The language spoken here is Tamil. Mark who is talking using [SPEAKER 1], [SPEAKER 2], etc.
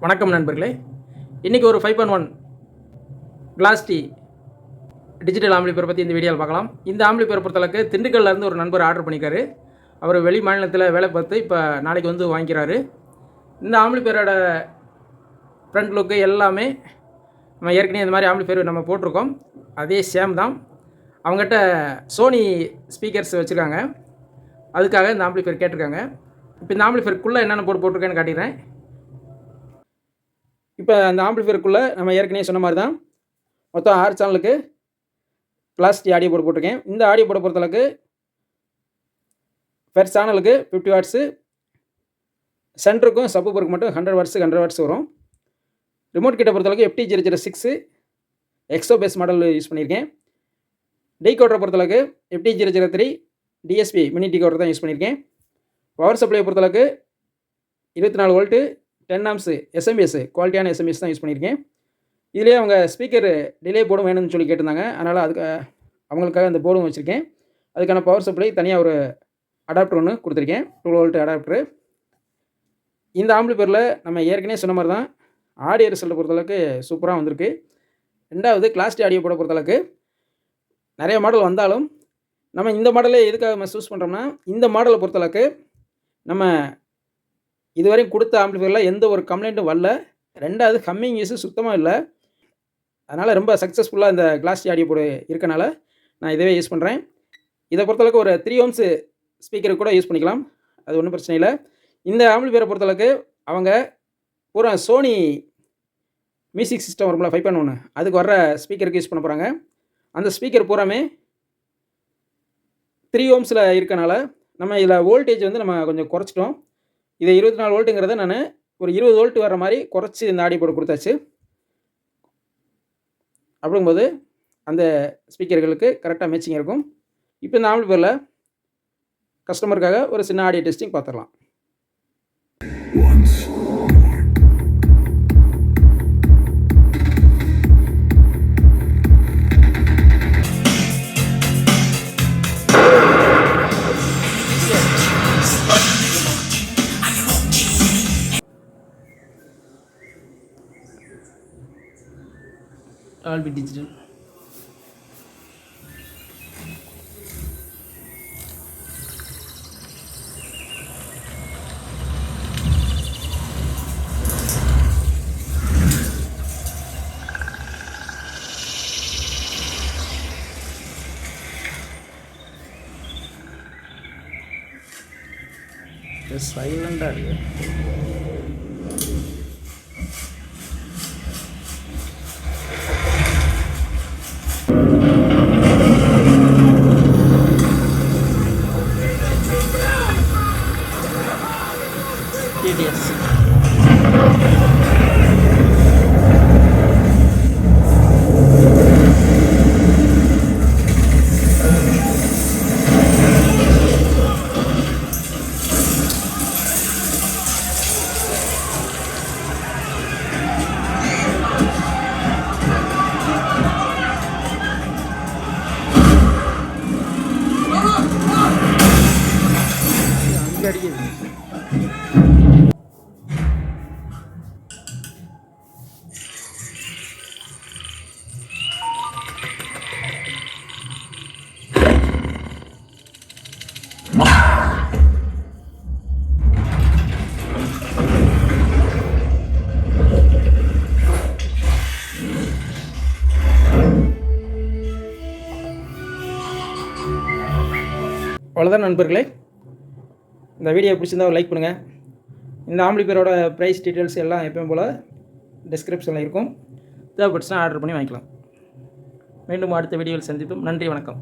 [SPEAKER 1] வணக்கம் நண்பர்களே. இன்றைக்கி ஒரு 5.1 கிளாஸ் டி டிஜிட்டல் ஆம்பிளிஃபையர் பற்றி இந்த வீடியோவில் பார்க்கலாம். இந்த ஆம்பிளிஃபையர் பொறுத்தளவுக்கு திண்டுக்கல்லேருந்து ஒரு நண்பர் ஆர்டர் பண்ணியிருக்காரு. அவர் வெளி மாநிலத்தில் வேலை பார்த்து இப்போ நாளைக்கு வந்து வாங்கிக்கிறாரு. இந்த ஆம்பிளிஃபையரோட ஃப்ரண்ட் லுக்கு எல்லாமே நம்ம ஏற்கனவே இந்த மாதிரி ஆம்பிளிஃபையர் நம்ம போட்டிருக்கோம். அதே சேம் தான். அவங்ககிட்ட சோனி ஸ்பீக்கர்ஸ் வச்சுருக்காங்க. அதுக்காக இந்த ஆம்பிளிஃபையர் கேட்டிருக்காங்க. இப்போ இந்த ஆம்பிளிஃபையருக்குள்ளே என்னென்ன போட்டிருக்கேன்னு காட்டிடுறேன். இப்போ அந்த ஆம்பிளிஃபையருக்குள்ளே நம்ம ஏற்கனவே சொன்ன மாதிரி தான் மொத்தம் 6 சேனலுக்கு கிளாஸ் டி ஆடியோ போர்டு போட்டிருக்கேன். இந்த ஆடியோ போர்டை பொறுத்தளவுக்கு பெர் சேனலுக்கு 50 வாட்ஸு, சென்டருக்கும் சப்பூஃபருக்கு மட்டும் 100 வாட்ஸ் வரும். ரிமோட் கிட்ட பொறுத்தளவுக்கு FT006 Exo base model use பண்ணியிருக்கேன். டீகோடரை பொறுத்தளவுக்கு FT003 DSP மினி டீகோடர் தான் யூஸ் பண்ணியிருக்கேன். பவர் சப்ளையை பொறுத்தளவுக்கு 24 வோல்ட்டு 10 ஆம்ஸ் SMS குவாலிட்டியான SMS தான் யூஸ் பண்ணியிருக்கேன். இதிலே அவங்க ஸ்பீக்கர் டிலே போர்டும் வேணும்னு சொல்லி கேட்டிருந்தாங்க. அதனால் அவங்களுக்காக அந்த போர்டும் வச்சுருக்கேன். அதுக்கான பவர் சப்ளை தனியாக ஒரு அடாப்டர் ஒன்று கொடுத்துருக்கேன், 12 வோல்ட் அடாப்டரு. இந்த ஆம்பிளிஃபையரில் நம்ம ஏற்கனவே சொன்ன மாதிரி தான் ஆடியோ ரிசல்ட்டை பொறுத்தளவுக்கு சூப்பராக வந்திருக்கு. ரெண்டாவது கிளாஸ் டி ஆடியோ போர்டை பொறுத்தளவுக்கு நிறைய மாடல் வந்தாலும் நம்ம இந்த மாடலே எதுக்காக நம்ம சூஸ் பண்ணுறோம்னா, இந்த மாடலை பொறுத்தளவுக்கு நம்ம இதுவரையும் கொடுத்த ஆம்பிளிஃபையரில் எந்த ஒரு கம்ப்ளைண்ட்டும் வரல. ரெண்டாவது ஹம்மிங் இஷ்யூ சுத்தமாக இல்லை. அதனால் ரொம்ப சக்ஸஸ்ஃபுல்லாக இந்த கிளாஸ் டி ஆடியோ போர்டு இருக்கனால நான் இதவே யூஸ் பண்ணுறேன். இதை பொறுத்தளவுக்கு ஒரு 3 ohms ஸ்பீக்கருக்கு கூட யூஸ் பண்ணிக்கலாம், அது ஒன்றும் பிரச்சனை இல்லை. இந்த ஆம்பிளிஃபையரை பொறுத்தளவுக்கு அவங்க பூரா சோனி மியூசிக் சிஸ்டம் வரும்ல 5.1 அதுக்கு வர்ற ஸ்பீக்கருக்கு யூஸ் பண்ண போகிறாங்க. அந்த ஸ்பீக்கர் பூராமே 3 ohmஸில் இருக்கனால நம்ம இதில் வோல்டேஜ் வந்து நம்ம கொஞ்சம் குறைச்சிட்டோம். இதை 24 வோல்ட்டுங்கிறத நான் ஒரு 20 வோல்ட் வர மாதிரி குறைச்சி இந்த ஆடியோ போர்டு கொடுத்தாச்சு. அப்படிங்கும்போது அந்த ஸ்பீக்கர்களுக்கு கரெக்டாக மேட்சிங் இருக்கும். இப்போ இந்த ஆம்பிளிஃபையரில் கஸ்டமருக்காக ஒரு சின்ன ஆடியோ டெஸ்டிங் பார்த்துடலாம். All be digital. Just silent audio. TDS. அவ்வளோதான் நண்பர்களே. இந்த வீடியோ பிடிச்சிருந்தா ஒரு லைக் பண்ணுங்கள். இந்த ஆம்பிளிஃபையரோட ப்ரைஸ் டீட்டெயில்ஸ் எல்லாம் எப்பவும் போல் டிஸ்கிரிப்ஷனில் இருக்கும். தேவைப்பட்டுச்சுன்னா ஆர்டர் பண்ணி வாங்கிக்கலாம். மீண்டும் அடுத்த வீடியோவில் சந்திப்போம். நன்றி, வணக்கம்.